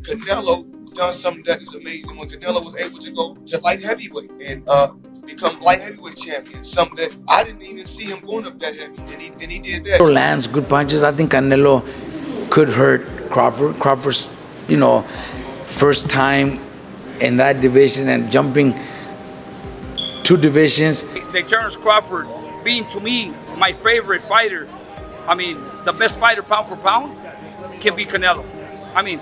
Canelo done something that is amazing when Canelo was able to go to light heavyweight and become light heavyweight champion. Something that I didn't even see him going up that heavy, and he did that. Lands good punches. I think Canelo could hurt Crawford. Crawford's, first time in that division and jumping two divisions. Terence Crawford being, to me, my favorite fighter. I mean, the best fighter pound for pound can be Canelo. I mean,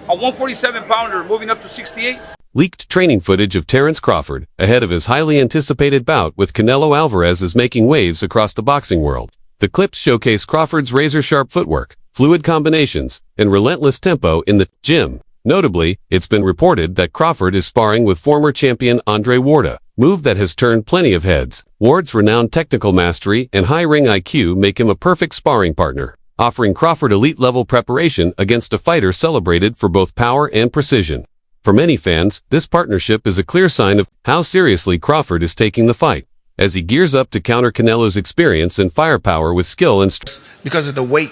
a 147-pounder moving up to 68. Leaked training footage of Terence Crawford ahead of his highly anticipated bout with Canelo Alvarez is making waves across the boxing world. The clips showcase Crawford's razor-sharp footwork, fluid combinations, and relentless tempo in the gym. Notably, it's been reported that Crawford is sparring with former champion Andre Ward, move that has turned plenty of heads. Ward's renowned technical mastery and high ring IQ make him a perfect sparring partner, offering Crawford elite-level preparation against a fighter celebrated for both power and precision. For many fans, this partnership is a clear sign of how seriously Crawford is taking the fight, as he gears up to counter Canelo's experience and firepower with skill and because of the weight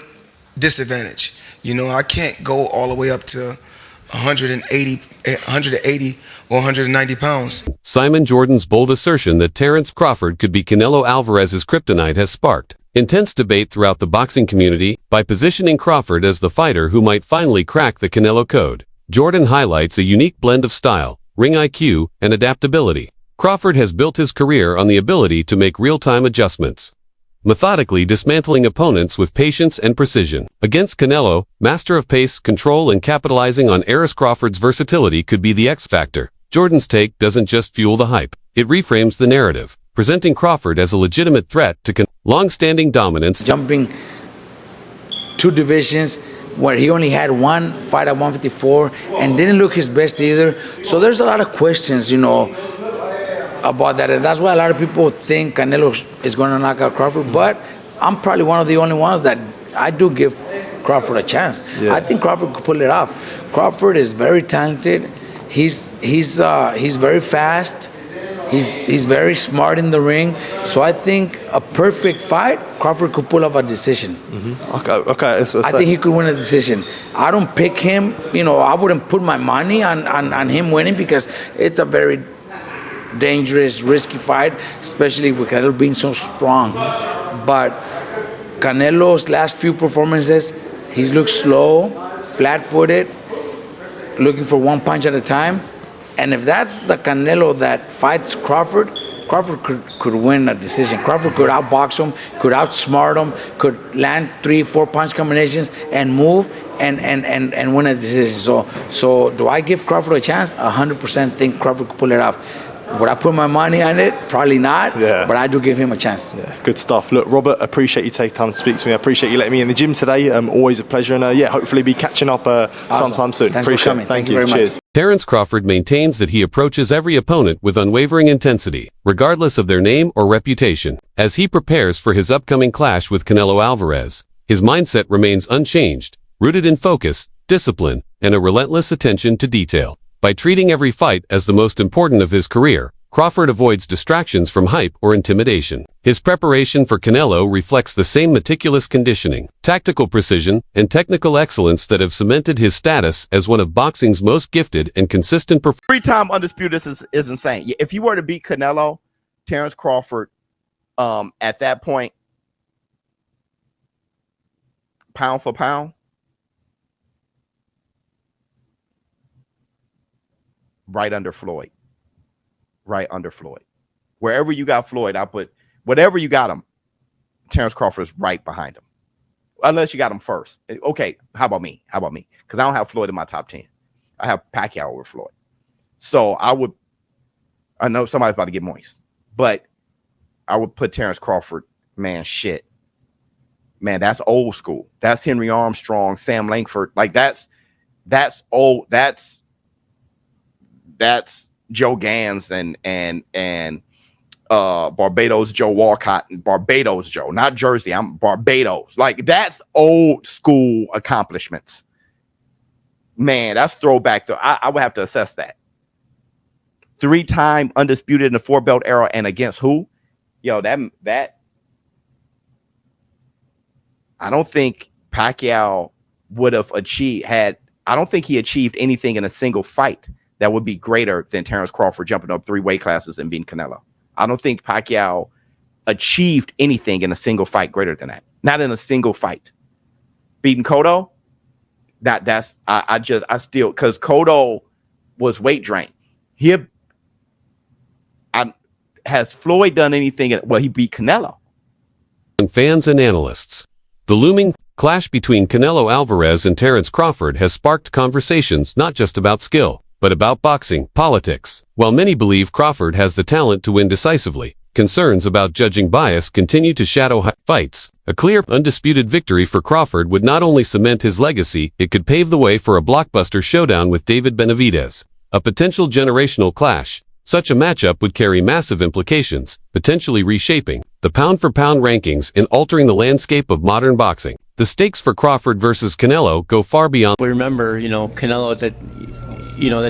disadvantage. I can't go all the way up to 180 or 190 pounds. Simon Jordan's bold assertion that Terence Crawford could be Canelo Alvarez's kryptonite has sparked intense debate throughout the boxing community by positioning Crawford as the fighter who might finally crack the Canelo code. Jordan highlights a unique blend of style, ring IQ, and adaptability. Crawford has built his career on the ability to make real-time adjustments, methodically dismantling opponents with patience and precision. Against Canelo, master of pace, control, and capitalizing on Crawford's versatility could be the X factor. Jordan's take doesn't just fuel the hype, it reframes the narrative, presenting Crawford as a legitimate threat to long-standing dominance. Jumping two divisions where he only had one fight at 154 and didn't look his best either. So there's a lot of questions, about that. And that's why a lot of people think Canelo is going to knock out Crawford. But I'm probably one of the only ones that I do give Crawford a chance. Yeah. I think Crawford could pull it off. Crawford is very talented. He's very fast. He's very smart in the ring. So I think a perfect fight, Crawford could pull off a decision. Mm-hmm. Okay. I think he could win a decision. I don't pick him. I wouldn't put my money on him winning because it's a very dangerous, risky fight, especially with Canelo being so strong. But Canelo's last few performances, he's looked slow, flat-footed, looking for one punch at a time. And if that's the Canelo that fights Crawford, Crawford could win a decision. Crawford could outbox him, could outsmart him, could land 3-4 punch combinations and move and win a decision. So do I give Crawford a chance? 100% think Crawford could pull it off. Would I put my money on it? Probably not, but I do give him a chance. Yeah, good stuff. Look, Robert, appreciate you taking time to speak to me. I appreciate you letting me in the gym today. Always a pleasure. And hopefully be catching up sometime soon. Thanks appreciate for coming. it. Thank you. Very Cheers. much. Terence Crawford maintains that he approaches every opponent with unwavering intensity, regardless of their name or reputation. As he prepares for his upcoming clash with Canelo Alvarez, his mindset remains unchanged, rooted in focus, discipline, and a relentless attention to detail. By treating every fight as the most important of his career, Crawford avoids distractions from hype or intimidation. His preparation for Canelo reflects the same meticulous conditioning, tactical precision, and technical excellence that have cemented his status as one of boxing's most gifted and consistent performers. Three-time undisputed is insane. If you were to beat Canelo, Terence Crawford, at that point, pound for pound, right under Floyd. Right under Floyd. Wherever you got Floyd, I put whatever you got him, Terence Crawford is right behind him. Unless you got him first. Okay, how about me? Because I don't have Floyd in my top 10. I have Pacquiao over Floyd. So I know somebody's about to get moist, but I would put Terence Crawford, man, that's old school. That's Henry Armstrong, Sam Langford. Like that's old. That's Joe Gans and Barbados Joe Walcott and Barbados Joe, not Jersey. I'm Barbados. Like that's old school accomplishments. Man, that's throwback. I would have to assess that. 3-time undisputed in the 4-belt era, and against who? Yo, that I don't think Pacquiao would have achieved had I don't think he achieved anything in a single fight that would be greater than Terrence Crawford jumping up 3 weight classes and beating Canelo. I don't think Pacquiao achieved anything in a single fight greater than that. Not in a single fight. Beating Cotto, I still, because Cotto was weight drained. Has Floyd done anything? Well, he beat Canelo. Fans and analysts. The looming clash between Canelo Alvarez and Terrence Crawford has sparked conversations not just about skill, but about boxing, politics. While many believe Crawford has the talent to win decisively, concerns about judging bias continue to shadow fights. A clear, undisputed victory for Crawford would not only cement his legacy, it could pave the way for a blockbuster showdown with David Benavidez, a potential generational clash. Such a matchup would carry massive implications, potentially reshaping the pound-for-pound rankings and altering the landscape of modern boxing. The stakes for Crawford versus Canelo go far beyond. We remember, Canelo that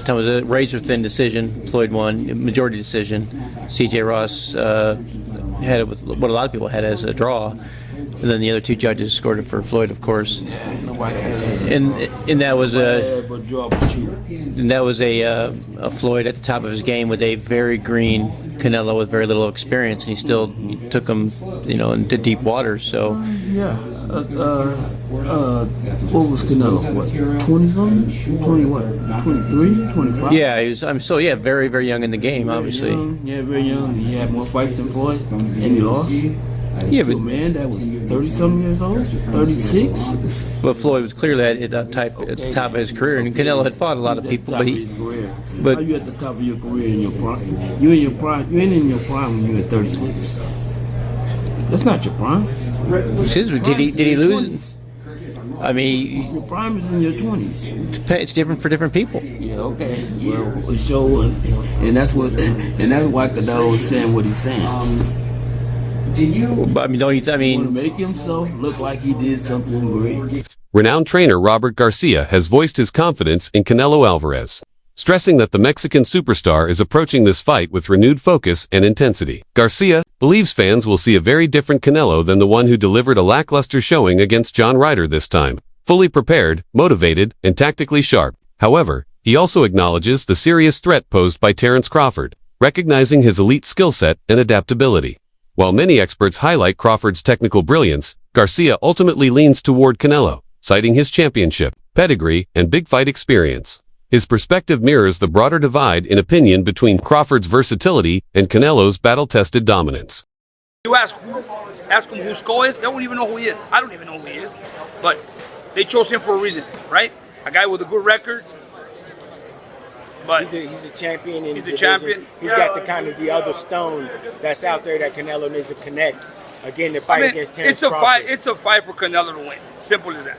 time was a razor-thin decision. Floyd won, majority decision. C.J. Ross had it with what a lot of people had as a draw. And then the other 2 judges scored it for Floyd, of course. And that was a Floyd at the top of his game with a very green Canelo with very little experience, and he still took him, into deep waters. So what was Canelo? What, 20-something? 20 what? 23, 25? Yeah, he was. Very, very young in the game, obviously. Very young. He had more fights than Floyd, and he lost. Yeah, but man, that was 30-something years old, 36. But Floyd was clearly at the top of his career, and Canelo had fought a lot of people. But how you at the top of your career in your prime? You in your prime? You ain't in your prime when you're at 36. That's not your prime. Did he lose? I mean, your prime is in your 20s. It's different for different people. Yeah, okay. Well, so, and that's why Canelo is saying what he's saying. Want to make himself look like he did something great. Renowned trainer Robert Garcia has voiced his confidence in Canelo Alvarez, stressing that the Mexican superstar is approaching this fight with renewed focus and intensity. Garcia believes fans will see a very different Canelo than the one who delivered a lackluster showing against John Ryder this time, fully prepared, motivated, and tactically sharp. However, he also acknowledges the serious threat posed by Terrence Crawford, recognizing his elite skill set and adaptability. While many experts highlight Crawford's technical brilliance, Garcia ultimately leans toward Canelo, citing his championship, pedigree, and big fight experience. His perspective mirrors the broader divide in opinion between Crawford's versatility and Canelo's battle-tested dominance. You ask them who Skull is, they don't even know who he is. I don't even know who he is, but they chose him for a reason, right? A guy with a good record. But he's a champion in he's the a champion. He's got the kind of the other stone that's out there that Canelo needs to connect. Again, the fight against Terrence Crawford. It's a fight for Canelo to win. Simple as that.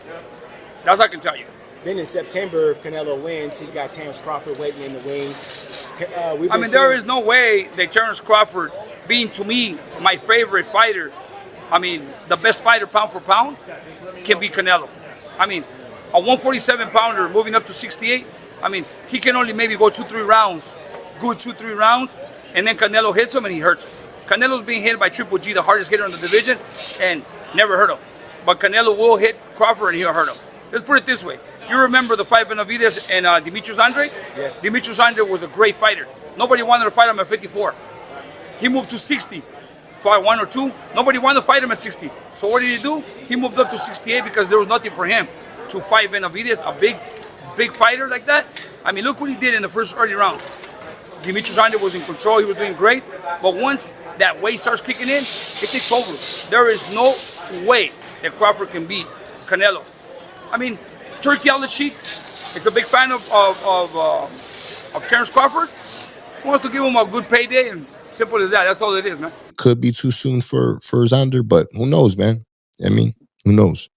That's what I can tell you. Then in September, if Canelo wins, he's got Terrence Crawford waiting in the wings. There is no way that Terrence Crawford, being to me my favorite fighter, the best fighter pound for pound, can beat Canelo. A 147-pounder moving up to 68. He can only maybe go 2-3 rounds, good 2-3 rounds, and then Canelo hits him and he hurts him. Canelo's being hit by Triple G, the hardest hitter in the division, and never hurt him. But Canelo will hit Crawford and he'll hurt him. Let's put it this way. You remember the fight Benavidez and Demetrius Andre? Yes. Demetrius Andre was a great fighter. Nobody wanted to fight him at 54. He moved to 60. Fight 1 or 2. Nobody wanted to fight him at 60. So what did he do? He moved up to 68 because there was nothing for him to fight Benavidez, a big fighter like that. Look what he did in the first early round. Demetrius Andre was in control. He was doing great. But once that weight starts kicking in, it takes over. There is no way that Crawford can beat Canelo. Turkey on the cheek. It's a big fan of Terrence Crawford. He wants to give him a good payday, and simple as that. That's all it is, man. Could be too soon for Xander, but who knows, man? Who knows?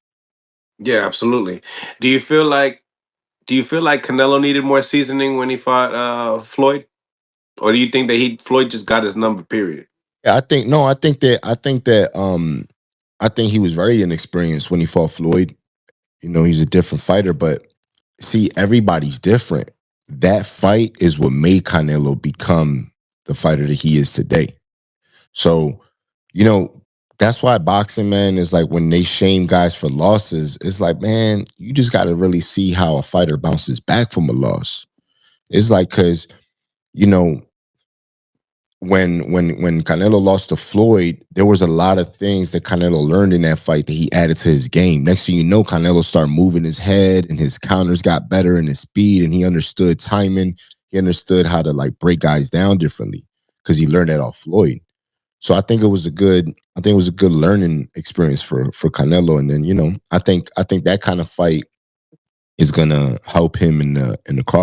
Yeah, absolutely. Do you feel like Canelo needed more seasoning when he fought Floyd, or do you think that Floyd just got his number? Period. Yeah, I think he was very inexperienced when he fought Floyd. He's a different fighter, but see, everybody's different. That fight is what made Canelo become the fighter that he is today. So, that's why boxing, man, is like when they shame guys for losses, it's like, man, you just got to really see how a fighter bounces back from a loss. It's like, because, you know, when Canelo lost to Floyd, there was a lot of things that Canelo learned in that fight that he added to his game. Next thing you know, Canelo started moving his head and his counters got better and his speed, and he understood timing. He understood how to like break guys down differently because he learned that off Floyd. So I think it was a good learning experience for Canelo. And then, you know, I think that kind of fight is gonna help him in the Crawford